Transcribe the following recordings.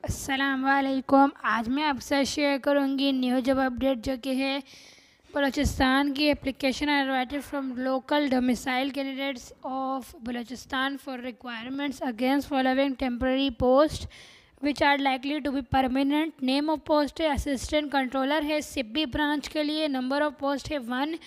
अस्सलाम वालेकुम। आज मैं आपसे शेयर करूंगी न्यू जॉब अपडेट जो कि है बलूचिस्तान की application invited from local domicile candidates of Balochistan for requirements against following temporary post which are likely to be permanent. Name of post है असिस्टेंट कंट्रोलर है सिब्बी ब्रांच के लिए। नंबर ऑफ पोस्ट है 1।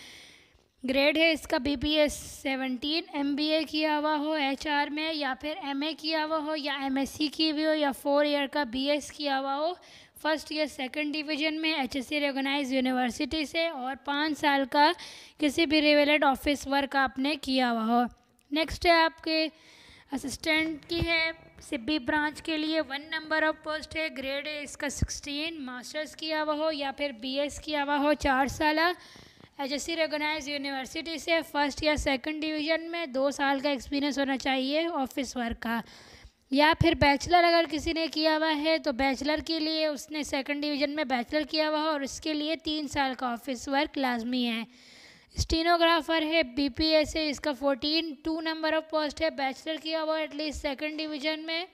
Grade है इसका BPS 17। MBA किया हुआ हो HR में, या फिर MA किया हुआ हो, या MSc की हुई हो, या 4 ईयर का BS किया हुआ हो फर्स्ट ईयर सेकंड डिवीज़न में HSC रिकॉग्नाइज यूनिवर्सिटी से, और 5 साल का किसी भी रिलेवेंट ऑफिस वर्क आपने किया हुआ हो। नेक्स्ट है आपके असिस्टेंट की है सिब्बी ब्रांच के लिए। 1 नंबर ऑफ पोस्ट है। ग्रेड है इसका 16। मास्टर्स किया हुआ हो या फिर BS किया हुआ हो 4 साल HSC रिकॉग्नाइज यूनिवर्सिटी से, फर्स्ट या सेकंड डिवीज़न में 2 साल का एक्सपीरियंस होना चाहिए ऑफिस वर्क का, या फिर बैचलर अगर किसी ने किया हुआ है तो बैचलर के लिए उसने सेकंड डिवीज़न में बैचलर किया हुआ हो और इसके लिए 3 साल का ऑफिस वर्क लाजमी है। स्टीनोग्राफर है BPS है इसका 14। 2 नंबर ऑफ पोस्ट है। बैचलर किया हुआ एटलीस्ट सेकंड डिवीज़न में।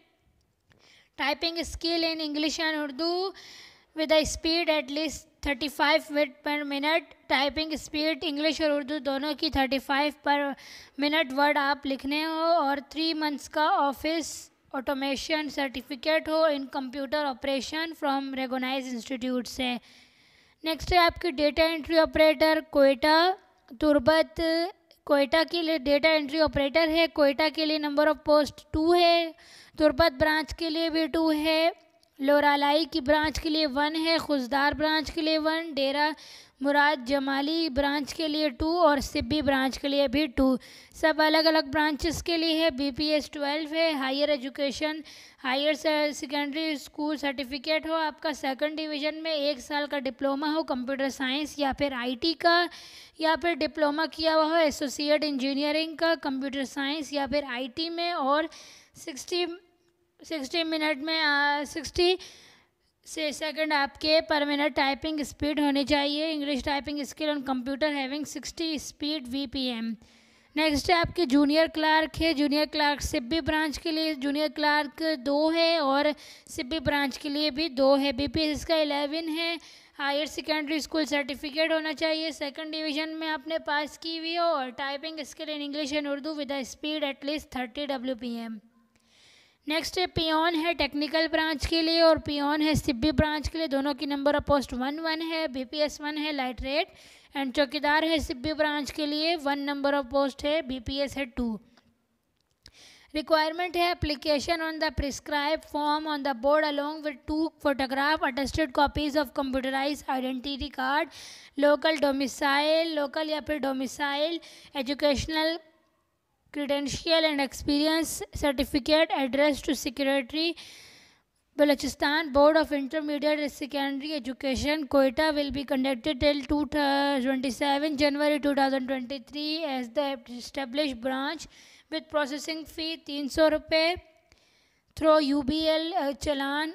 Typing skill in English and Urdu with the speed at least 35 word पर मिनट। टाइपिंग स्पीड इंग्लिश और उर्दू दोनों की 35 पर मिनट वर्ड आप लिखने हो, और 3 मंथ्स का ऑफिस ऑटोमेशन सर्टिफिकेट हो in computer operation from recognised institute से। नेक्स्ट है आपकी data entry operator Quetta Turbat. Quetta के लिए डेटा एंट्री ऑपरेटर है। कोयटा के लिए नंबर ऑफ पोस्ट 2 है। तुर्बत ब्रांच के लिए भी 2 है। लोरालाई की ब्रांच के लिए 1 है। खुजदार ब्रांच के लिए 1। डेरा मुराद जमाली ब्रांच के लिए 2 और सिब्बी ब्रांच के लिए भी 2। सब अलग अलग ब्रांचेस के लिए है। BPS 12 है। Higher education higher secondary school certificate हो आपका सेकंड डिवीज़न में, 1 साल का डिप्लोमा हो कंप्यूटर साइंस या फिर IT का, या फिर डिप्लोमा किया हुआ हो एसोसिएट इंजीनियरिंग का कंप्यूटर साइंस या फिर IT में, और 60 मिनट में 60 से सेकंड आपके पर मिनट टाइपिंग स्पीड होनी चाहिए। English typing skill on computer having 60 speed VPM। Next है आपके जूनियर क्लार्क है। जूनियर क्लार्क सिब्बी ब्रांच के लिए जूनियर क्लार्क 2 है और सिब्बी ब्रांच के लिए भी 2 है। BPS इसका 11 है। हायर सेकेंडरी स्कूल सर्टिफिकेट होना चाहिए सेकंड डिवीज़न में आपने पास की हुई हो, और typing skill in English and Urdu with the speed at least 30 WPM। Next है पियोन है टेक्निकल ब्रांच के लिए, और पियोन है सिब्बी ब्रांच के लिए। दोनों की नंबर ऑफ पोस्ट 1 है। BPS 1 है लाइट रेट। एंड चौकीदार है सिब्बी ब्रांच के लिए 1 नंबर ऑफ पोस्ट है। BPS है 2। रिक्वायरमेंट है application on the prescribe form on the board along with 2 photograph attested copies of computerise identity card, local domicile local या फिर domicile educational credential and experience certificate addressed to Secretary Balochistan Board of Intermediate and Secondary Education Quetta will be conducted till 27 January 2023 as the established branch with processing fee 300 रुपये through UBL challan.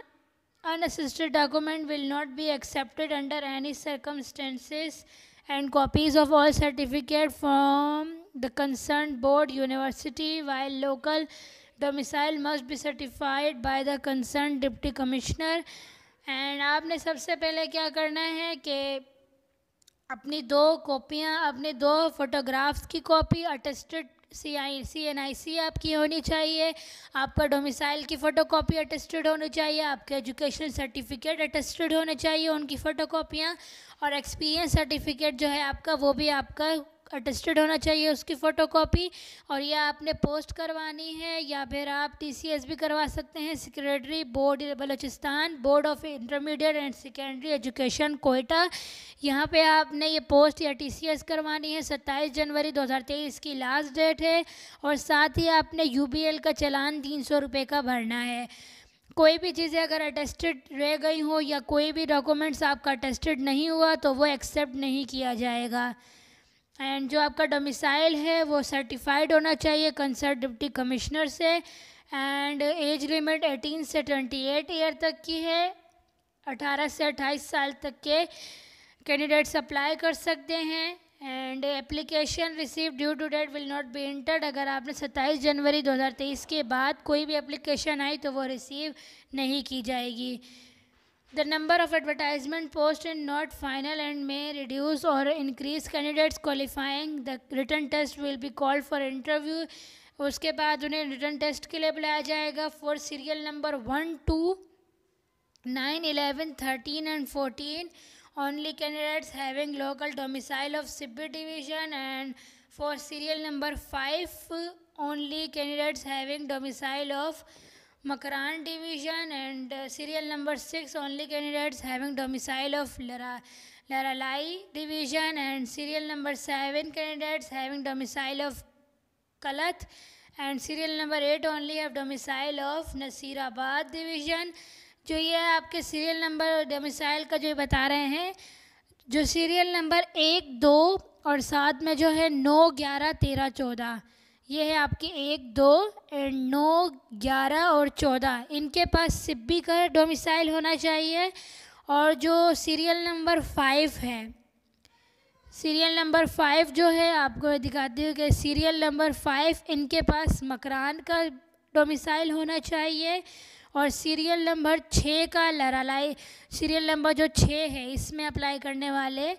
Unassisted document will not be accepted under any circumstances, and copies of all certificate from the concerned board university while local domicile must be certified by the concerned deputy commissioner. And आपने सबसे पहले क्या करना है कि अपनी 2 photographs की copy attested CNIC आपकी होनी चाहिए। आपका डोमिसाइल की फ़ोटोकॉपी अटेस्टेड होनी चाहिए। आपके एजुकेशनल सर्टिफिकेट अटेस्टेड होने चाहिए उनकी फ़ोटोकॉपियाँ, और एक्सपीरियंस सर्टिफिकेट जो है आपका वो भी आपका अटेस्टेड होना चाहिए उसकी फ़ोटोकॉपी। और यह आपने पोस्ट करवानी है, या फिर आप TCS भी करवा सकते हैं। Secretary board Balochistan board of intermediate and secondary education Quetta, यहाँ पे आपने ये पोस्ट या TCS करवानी है। 27 जनवरी 2023 की लास्ट डेट है, और साथ ही आपने UBL का चालान 300 रुपये का भरना है। कोई भी चीज़ें अगर अटेस्टेड रह गई हो या कोई भी डॉक्यूमेंट्स आपका अटेस्टेड नहीं हुआ तो वो एक्सेप्ट नहीं किया जाएगा। एंड जो आपका डोमिसाइल है वो सर्टिफाइड होना चाहिए कंसर्न डिप्टी कमिश्नर से। एंड एज लिमिट 18 से 28 ईयर तक की है। 18 से 28 साल तक के कैंडिडेट्स अप्लाई कर सकते हैं। And application receive due to date will not be entered. अगर आपने 27 जनवरी 2023 के बाद कोई भी एप्लीकेशन आई तो वो रिसीव नहीं की जाएगी। The number of advertisement posts is not final and may reduce or increase candidates qualifying. The written test will be called for interview. उसके बाद उन्हें रिटर्न टेस्ट के लिए बुलाया जाएगा। For serial number 1, 2, 9, 11, 13 and 14 only candidates having local domicile of Sibbi division, and for serial number 5 only candidates having domicile of Makaran division, and serial number 6 only candidates having domicile of Laralai division, and serial number 7 candidates having domicile of Kalat, and serial number 8 only have domicile of Nasirabad division। जो ये आपके serial number domicile का जो बता रहे हैं, जो serial number 1, 2 और साथ में जो है 9, 11, 13, 14, ये है आपकी 1, 2 एंड 9, 11 और 14, इनके पास सिब्बी का डोमिसाइल होना चाहिए। और जो सीरियल नंबर 5 है, सीरियल नंबर 5 जो है आपको दिखाती हूँ कि सीरियल नंबर 5 इनके पास मकरान का डोमिसाइल होना चाहिए। और सीरियल नंबर 6 का लरालाई, सीरियल नंबर जो 6 है इसमें अप्लाई करने वाले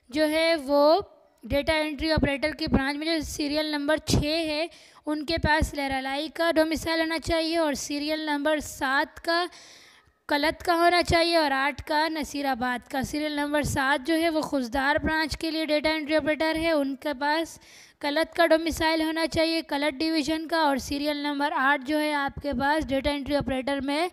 जो है वो डेटा एंट्री ऑपरेटर की ब्रांच में जो सीरियल नंबर 6 है उनके पास लरालाई का डोमिसाइल होना चाहिए। और सीरियल नंबर 7 का कलत का होना चाहिए और 8 का नसीराबाद का। सीरियल नंबर 7 जो है वो खुशदार ब्रांच के लिए डेटा एंट्री ऑपरेटर है, उनके पास कलत का डोमिसाइल होना चाहिए, कलत डिवीज़न का। और सीरियल नंबर 8 जो है आपके पास डेटा एंट्री ऑपरेटर में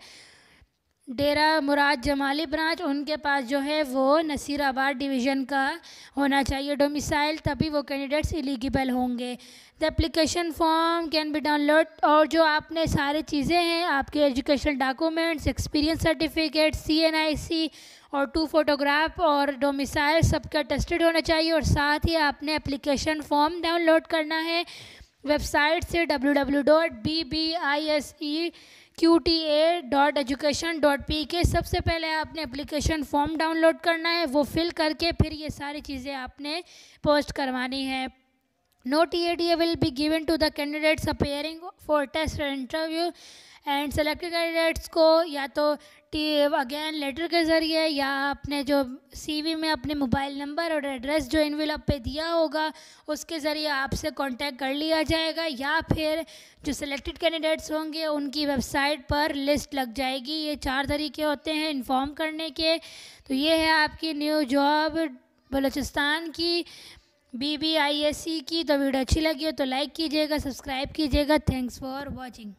डेरा मुराद जमाली ब्रांच, उनके पास जो है वो नसीराबाद डिवीज़न का होना चाहिए डोमिसाइल, तभी वो कैंडिडेट्स एलिजिबल होंगे। The application form can be download, और जो आपने सारी चीज़ें हैं आपके educational documents, experience certificate, CNIC और 2 फोटोग्राफ और डोमिसाइल सबका टेस्टेड होना चाहिए। और साथ ही आपने एप्लीकेशन फॉर्म डाउनलोड करना है वेबसाइट से www.bbiseqta.education.pk। सबसे पहले आपने एप्लीकेशन फॉर्म डाउनलोड करना है, वो फिल करके फिर ये सारी चीज़ें आपने पोस्ट करवानी है। No TADA will be given to the candidates appearing for test and interview, and selected candidates को या तो अगेन लेटर के ज़रिए या अपने जो CV में अपने मोबाइल नंबर और एड्रेस जो एनवेलप पे दिया होगा उसके ज़रिए आपसे कांटेक्ट कर लिया जाएगा, या फिर जो सिलेक्टेड कैंडिडेट्स होंगे उनकी वेबसाइट पर लिस्ट लग जाएगी। ये 4 तरीके होते हैं इन्फॉर्म करने के। तो ये है आपकी न्यू जॉब बलूचिस्तान की BBISE की। तो वीडियो अच्छी लगी हो तो लाइक कीजिएगा, सब्सक्राइब कीजिएगा। Thanks for watching.